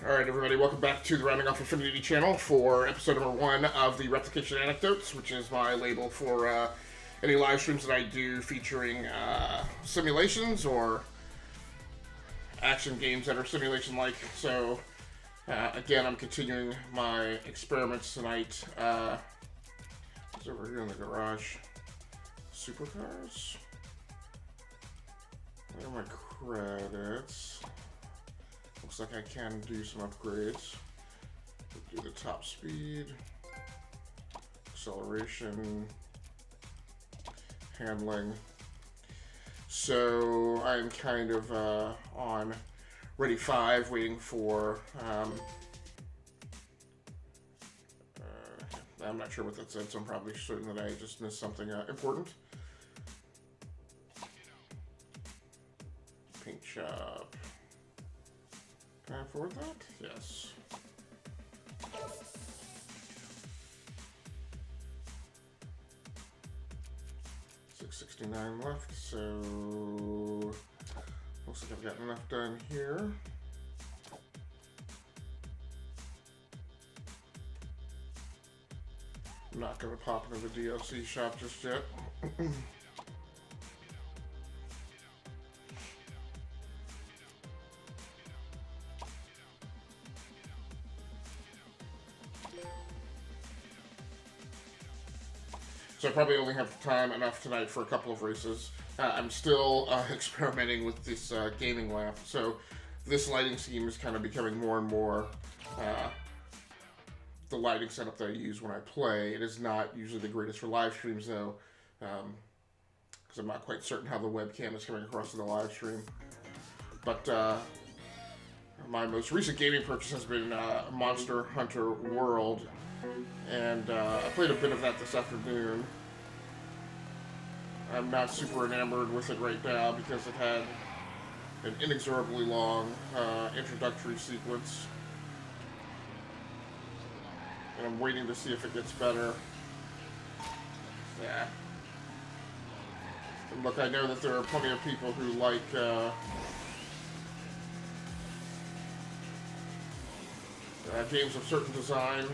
Alright everybody, welcome back to the Rounding Off Infinity channel for episode number 1 of the Replication Anecdotes, which is my label for any live streams that I do featuring simulations or action games that are simulation-like. So, again, I'm continuing my experiments tonight. It's over here in the garage. Supercars? Where are my credits? Looks like I can do some upgrades. Do the top speed, acceleration, handling. So I'm kind of on ready 5, waiting for. I'm not sure what that said, so I'm probably certain that I just missed something important. Paint shop. Can I afford that? Yes. $669 left, so looks like I've got enough done here. I'm not going to pop into the DLC shop just yet. So I probably only have time enough tonight for a couple of races. I'm still experimenting with this gaming lamp, so this lighting scheme is kind of becoming more and more the lighting setup that I use when I play. It is not usually the greatest for live streams though, because I'm not quite certain how the webcam is coming across in the live stream. But my most recent gaming purchase has been Monster Hunter World. And I played a bit of that this afternoon. I'm not super enamored with it right now because it had an inexorably long introductory sequence. And I'm waiting to see if it gets better. Yeah. And look, I know that there are plenty of people who like games of certain design.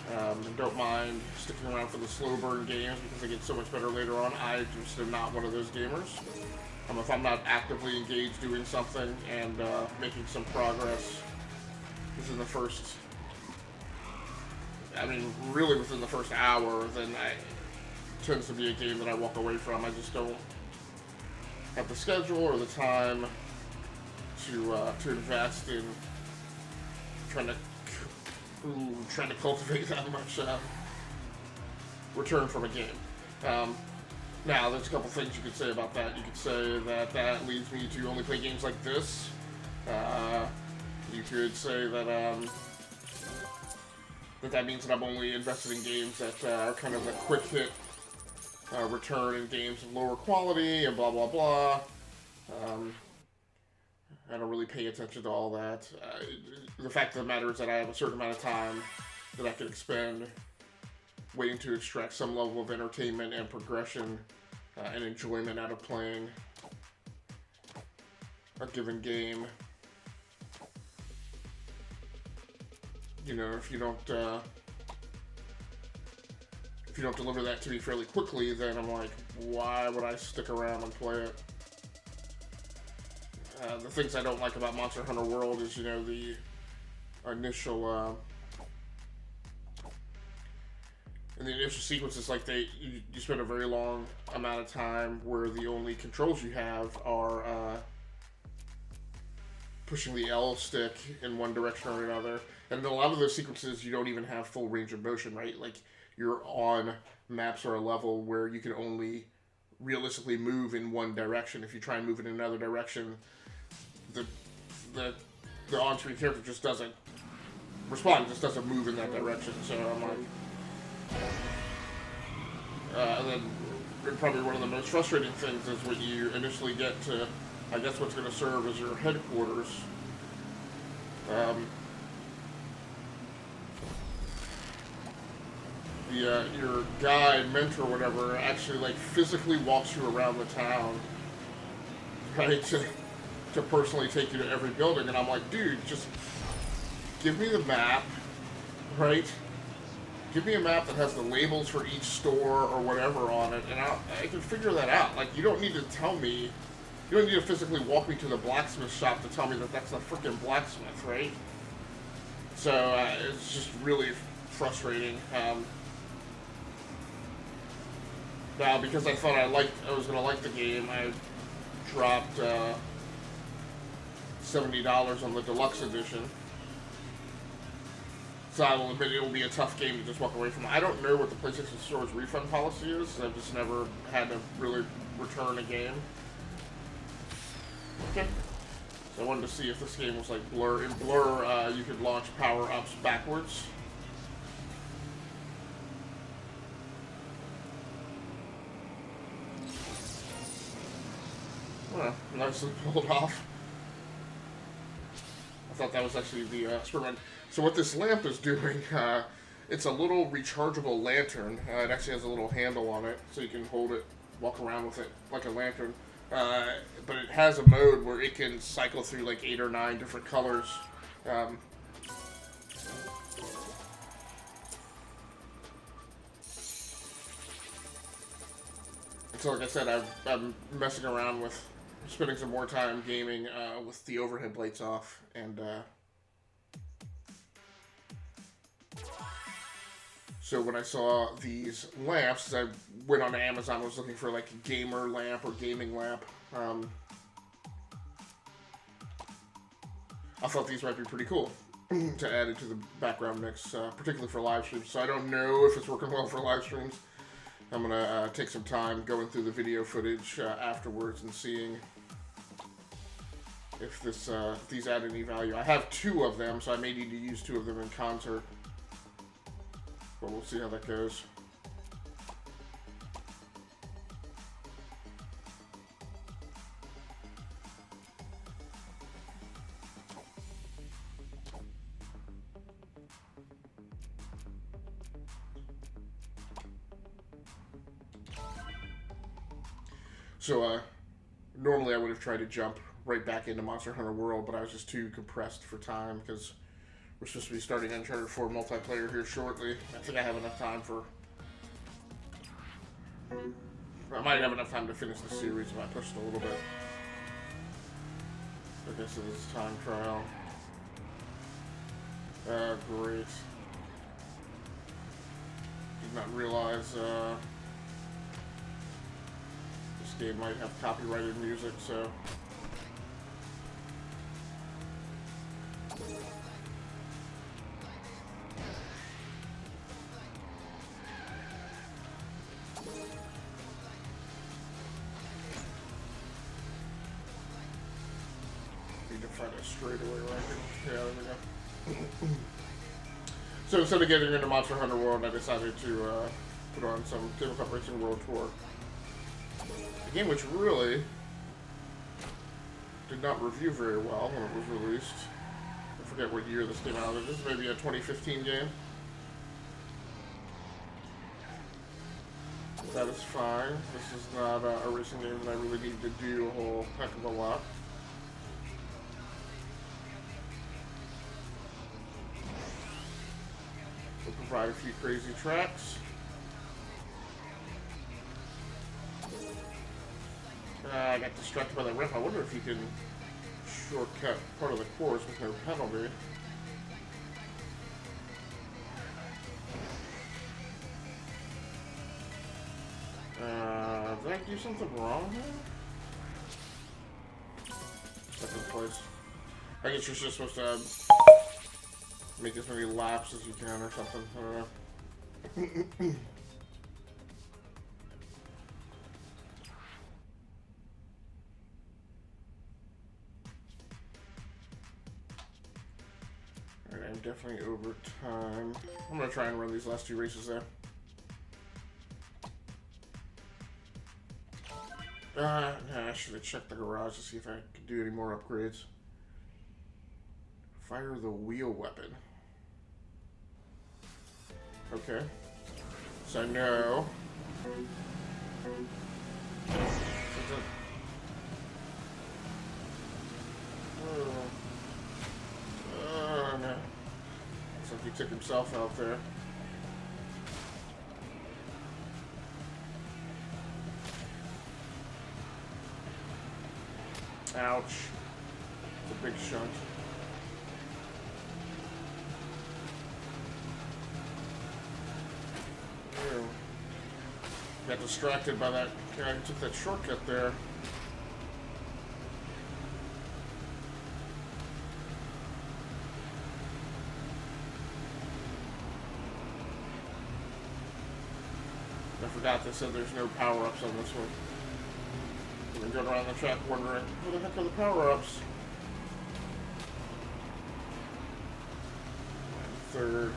And don't mind sticking around for the slow burn games because they get so much better later on. I just am not one of those gamers. If I'm not actively engaged doing something and making some progress within the first, really within the first hour, then it tends to be a game that I walk away from. I just don't have the schedule or the time to invest in trying to cultivate that much return from a game. Now, there's a couple things you could say about that. You could say that that leads me to only play games like this. You could say that that means that I'm only invested in games that are kind of a quick hit return in games of lower quality and blah blah blah. I don't really pay attention to all that. The fact of the matter is that I have a certain amount of time that I can expend waiting to extract some level of entertainment and progression and enjoyment out of playing a given game. You know, if you don't deliver that to me fairly quickly, then I'm like, why would I stick around and play it? The things I don't like about Monster Hunter World is, the initial, in the initial sequences, like you spend a very long amount of time where the only controls you have are pushing the L stick in one direction or another. And in a lot of those sequences, you don't even have full range of motion, right? Like, you're on maps or a level where you can only realistically move in one direction. If you try and move in another direction, the on-screen character just doesn't respond, just doesn't move in that direction. So I'm like, and then probably one of the most frustrating things is when you initially get to, I guess, what's going to serve as your headquarters. Your guide, mentor, whatever, actually physically walks you around the town, right? To personally take you to every building, and I'm like, dude, just give me the map, right? Give me a map that has the labels for each store or whatever on it, and I can figure that out. Like, you don't need to tell me, you don't need to physically walk me to the blacksmith shop to tell me that that's a freaking blacksmith, right? So, it's just really frustrating. Now, because I thought I was going to like the game, I dropped $70 on the deluxe edition. So I will admit it will be a tough game to just walk away from. I don't know what the PlayStation Store's refund policy is. I've just never had to really return a game. Okay. So I wanted to see if this game was like Blur. In Blur, you could launch power-ups backwards. Well, nicely pulled off. I thought that was actually the Spider-Man. So what this lamp is doing, it's a little rechargeable lantern. It actually has a little handle on it, so you can hold it, walk around with it like a lantern. But it has a mode where it can cycle through like 8 or 9 different colors. So like I said, I'm messing around with spending some more time gaming with the overhead plates off, and so when I saw these lamps, I went on Amazon, was looking for like a gamer lamp or gaming lamp. I thought these might be pretty cool to add into the background mix, particularly for live streams. So I don't know if it's working well for live streams. I'm gonna take some time going through the video footage afterwards and seeing if these add any value. I have 2 of them, so I may need to use 2 of them in concert. But we'll see how that goes. So, normally I would have tried to jump right back into Monster Hunter World, but I was just too compressed for time because we're supposed to be starting Uncharted 4 multiplayer here shortly. I think I have enough time I might have enough time to finish the series if I pushed a little bit. Okay, so this is time trial. Great. Did not realize, this game might have copyrighted music, so... Need to find a straightaway right here. Yeah, there we go. So instead of getting into Monster Hunter World, I decided to put on some Tabletop Racing World Tour. A game which really did not review very well when it was released. I forget what year this came out. This is maybe a 2015 game. That is fine. This is not a racing game that I really need to do a whole heck of a lot. We'll provide a few crazy tracks. I got distracted by the rip. I wonder if you can shortcut part of the course with no penalty. Did I do something wrong here? Second place. I guess you're just supposed to make as many laps as you can or something. I don't know. Alright, I'm definitely over time. I'm gonna try and run these last 2 races there. I should have checked the garage to see if I could do any more upgrades. Fire the wheel weapon. Okay. So no. No. he took himself out there. Ouch. It's a big shunt. Ew. Got distracted by that guy who took that shortcut there. I forgot they said there's no power-ups on this one. I've been going around the track wondering, where the heck are the power-ups? Third.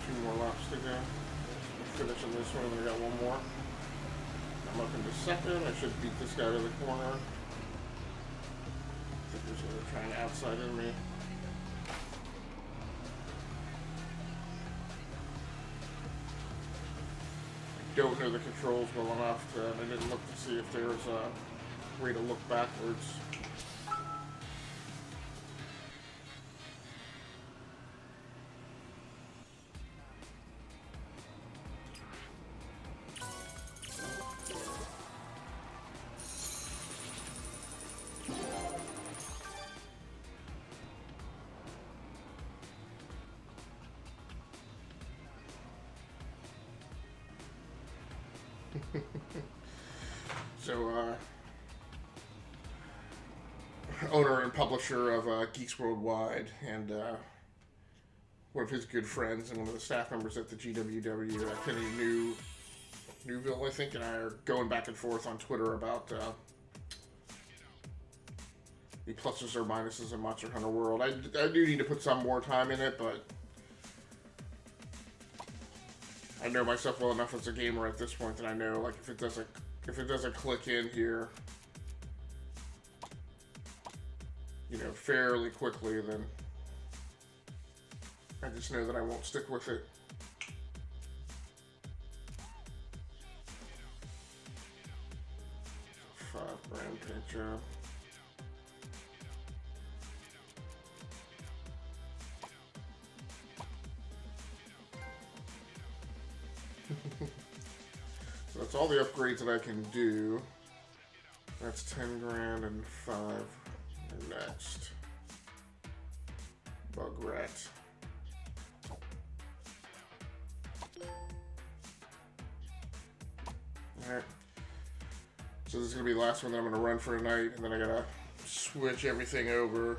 2 more laps to go. Finishing this one, and I got 1 more. I'm up into second. I should beat this guy to the corner. I think there's another trying outside in me. Don't know the controls well enough to, I didn't look to see if there was a way to look backwards. So, owner and publisher of Geeks Worldwide, and one of his good friends and one of the staff members at the GWW, Kenny Newville, I think, and I are going back and forth on Twitter about the pluses or minuses in Monster Hunter World. I do need to put some more time in it, but I know myself well enough as a gamer at this point that I know, like, if it doesn't click in here, you know, fairly quickly, then I just know that I won't stick with it. $5,000 paint job. So that's all the upgrades that I can do. That's 10 grand and 5. And next, Bug Rat. Alright. So this is gonna be the last one that I'm gonna run for tonight, and then I gotta switch everything over.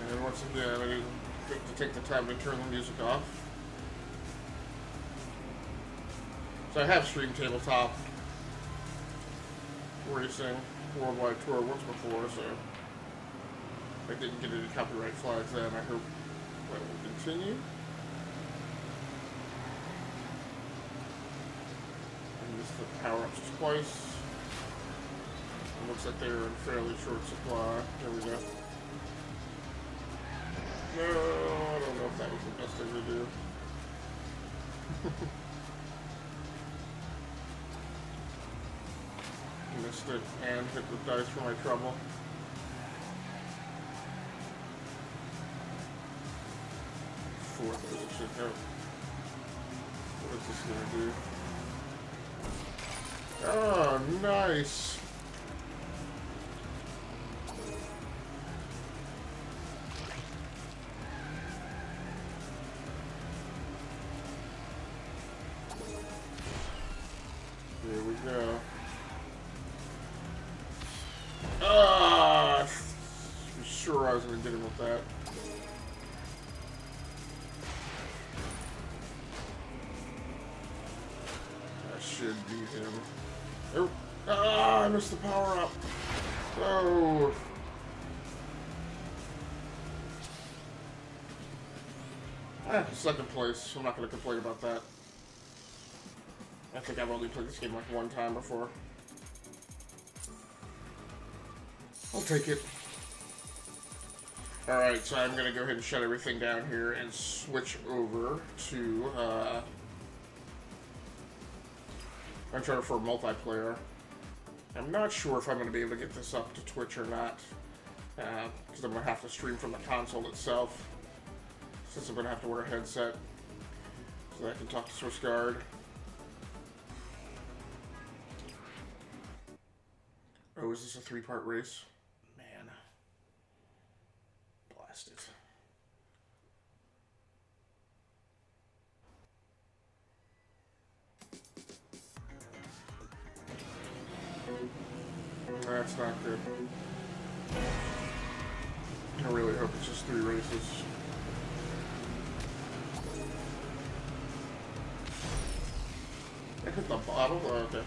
And once again, I need to take the time to turn the music off. So I have streamed tabletop racing worldwide tour once before, so I didn't get any copyright flags then. I hope that will continue. The power-ups twice. It looks like they're in fairly short supply. There we go. No, I don't know if that was the best thing to do. Missed it and hit the dice for my trouble. Fourth position. Oh. What is this gonna do? Oh, nice. Here we go. Ah! I'm sure I was going to get him with that. should beat him. Oh, I missed the power up. Oh. Second place. I'm not going to complain about that. I think I've only played this game like one time before. I'll take it. Alright, so I'm going to go ahead and shut everything down here and switch over to Uncharted 4 multiplayer. I'm not sure if I'm going to be able to get this up to Twitch or not, because I'm going to have to stream from the console itself, since I'm going to have to wear a headset so that I can talk to SwissGuard. Oh, is this a 3-part race? Man. Blast it. That's not good. I really hope it's just 3 races. I hit the bottle? Oh, okay.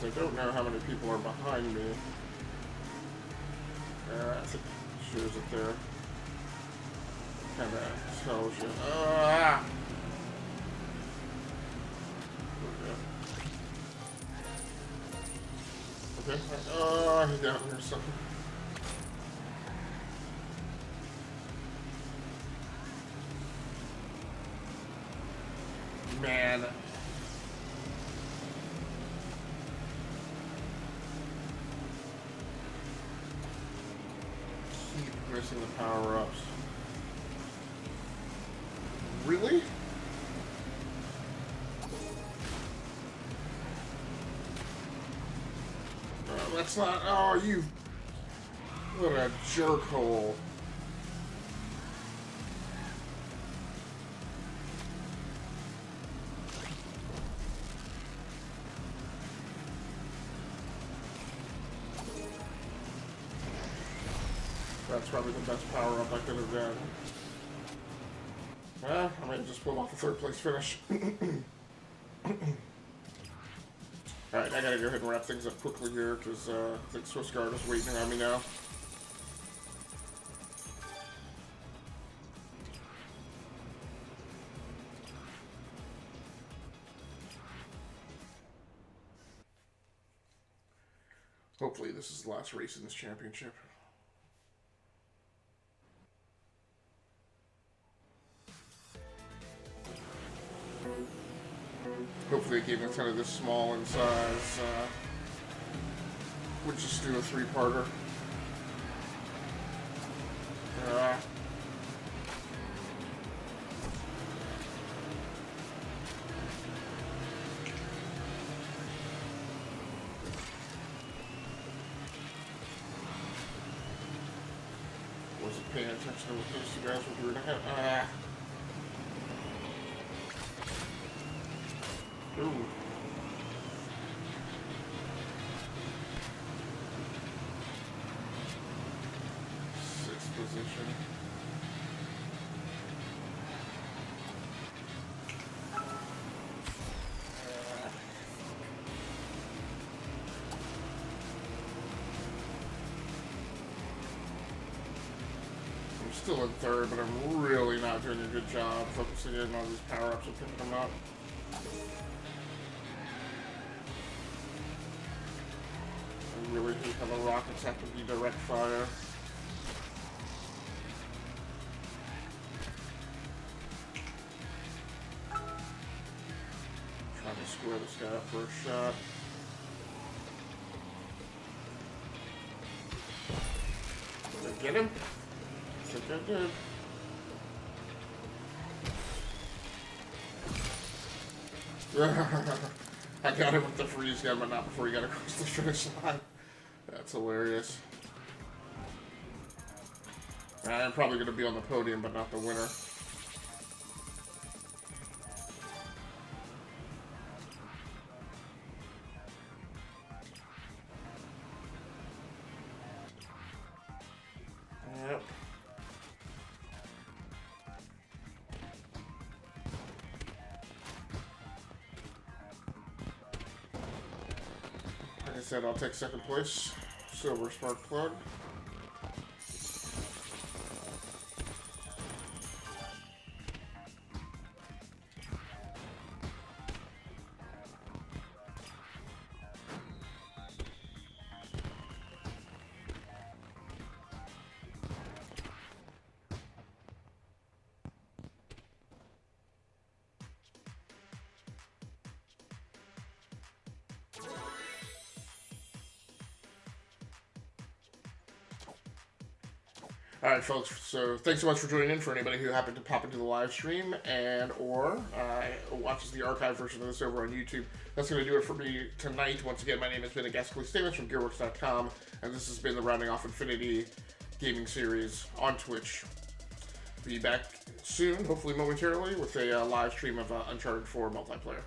I don't know how many people are behind me. I think it shows it there. Kind of tells you. Okay. He's down here or something. Man. Keep missing the power-ups. Really? That's not... Oh, you... What a jerkhole. That's probably the best power-up I could have done. I might just pull off the 3rd place finish. Alright, I gotta go ahead and wrap things up quickly here, because I think SwissGuard is waiting on me now. Hopefully this is the last race in this championship. Hopefully a game that's kind of this small in size would just do a 3-parter. Wasn't paying attention to what those 2 guys were doing. Ooh. 6th position. I'm still in 3rd, but I'm really not doing a good job focusing in on these power-ups and picking them up. I really hate how the rockets have to be direct fire. Trying to square this guy up for a shot. Did I get him? I think I did. I got him with the freeze gun, but not before he got across the finish line. That's hilarious. I'm probably going to be on the podium, but not the winner. said, I'll take second place. Silver spark plug. Alright, folks, so thanks so much for joining in. For anybody who happened to pop into the live stream and or watches the archive version of this over on YouTube, that's going to do it for me tonight. Once again, my name has been Agascally Statements from GearWorks.com, and this has been the Rounding Off Infinity gaming series on Twitch. Be back soon, hopefully momentarily, with a live stream of Uncharted 4 multiplayer.